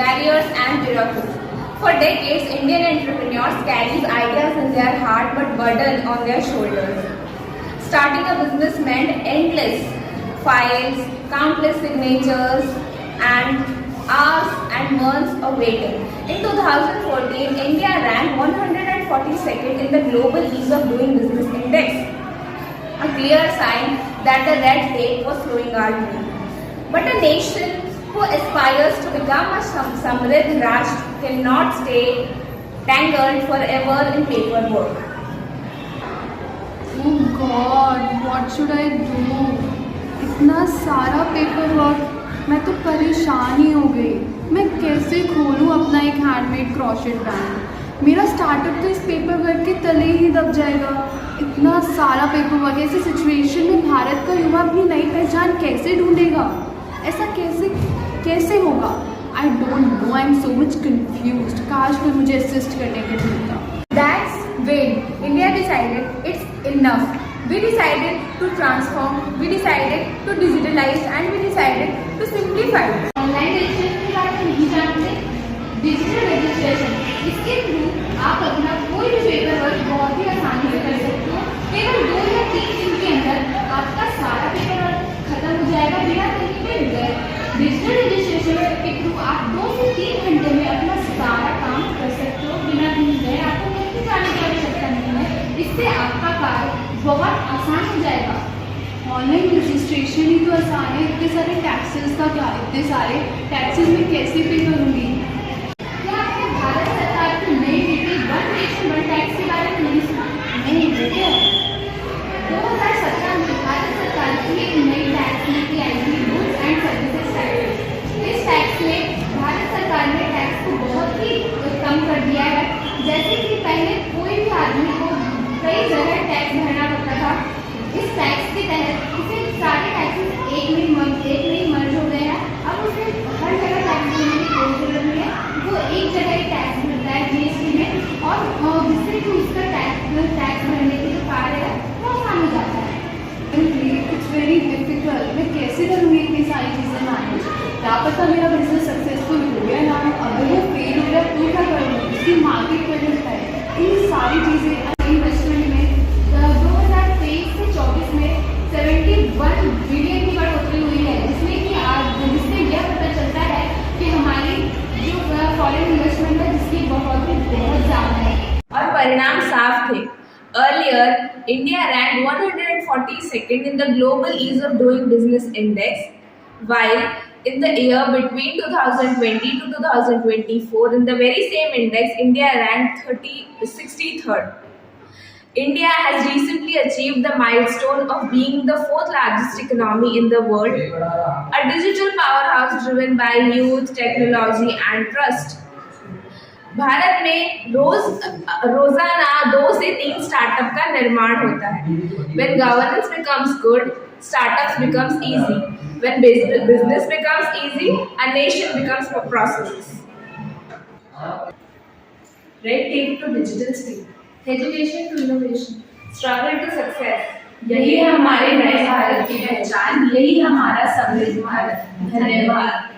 barriers and bureaucracy. For decades, Indian entrepreneurs carried ideas in their heart but burden on their shoulders. Starting a business meant endless files, countless signatures, and hours and months of waiting. In 2014, India ranked 142nd in the Global Ease of Doing Business Index, a clear sign that the red tape was slowing our growth. But a nation who aspires to become a Samriddh Rashtra cannot stay tangled forever in paperwork. Oh God, what should I do? इतना सारा paper work, मैं तो परेशान ही हो गई। मैं कैसे खोलूँ अपना एक हैंडमेड क्रॉशेट ब्रांड? मेरा स्टार्टअप तो इस पेपर वर्क के तले ही दब जाएगा। इतना सारा पेपर वर्क, ऐसी सिचुएशन में भारत का युवा अपनी नई पहचान कैसे ढूंढेगा? ऐसा कैसे होगा? I don't know, I am so much confused. काश कोई मुझे असिस्ट करने के लिए मिलता। That's when India decided it's enough. We decided to transform, we decided to digitalize, and we decided to simplify. Online registration के बारे में नहीं जानते? डिजिटल रजिस्ट्रेशन, इसके थ्रू आप अपना कोई भी पेपर वर्क बहुत ही आसानी से कर सकते हो। केवल 2 या 3 दिन के अंदर आपका सारा पेपर वर्क खत्म हो जाएगा बिना कहीं पे गए। डिजिटल रजिस्ट्रेशन के थ्रू आप 2 से 3 घंटे में अपना सारा काम कर सकते हो बिना कहीं गए। आपको कहीं जाने की आवश्यकता नहीं है। इससे आपका कार्य बहुत आसान हो जाएगा। ऑनलाइन रजिस्ट्रेशन ही तो आसान है, इतने सारे टैक्सेस का क्या? इतने सारे टैक्सेस मैं कैसे पे करूँगी? क्या आपने भारत सरकार की नई नीति वन नेशन वन टैक्स के बारे में नहीं सुना? नहीं, देखिए 2017 में भारत सरकार की एक नई टैक्स नीति आई थी, गुड्स एंड सर्विसेज टैक्स। इस टैक्स में भारत सरकार ने टैक्स को बहुत ही कम कर दिया है। जैसे कि पहले कोई भी आदमी को कई जगह टैक्स भरना पड़ता था। इस टैक्स के तहत उसे सारे टैक्सेस एक में ही मर्ज हो गए हैं। अब उसे हर जगह टैक्स देने की कोई जरूरत नहीं है। वो एक जगह ही टैक्स भरता है जीएसटी में, और जिससे कि उसका टैक्स भरने की जो कार्य है वो आसान हो जाता है। It's very difficult. मैं कैसे करूँगी इतनी सारी चीज़ें मैनेज? क्या पता मेरा बिजनेस सक्सेसफुल हो गया ना, अगर वो फेल हो गया तो क्या करूँगी? इसकी मार्केट वैल्यू है, इन सारी चीज़ें। इन्वेस्टमेंट में 2023 से 24 में 71 बिलियन की बढ़ोतरी हुई है, जिसमें यह पता चलता है कि हमारी जो फॉरेन इन्वेस्टमेंट है जिसकी बहुत ज़्यादा है। और परिणाम साफ थे। Earlier, India ranked 142nd in the Global Ease of Doing Business Index, while in the year between 2020 to 2024, in the very same index, India ranked 63rd. India has recently achieved the milestone of being the 4th largest economy in the world, a digital powerhouse driven by youth, technology, and trust. Bharat में रोजाना 2 से 3 startup का निर्माण होता है। When governance becomes good, startups becomes easy. When business becomes easy, a nation becomes prosperous. Red tape to digital state, education to innovation, struggle to success. यही है हमारे नए भारत की पहचान, यही हमारा समृद्ध भारत। धन्यवाद।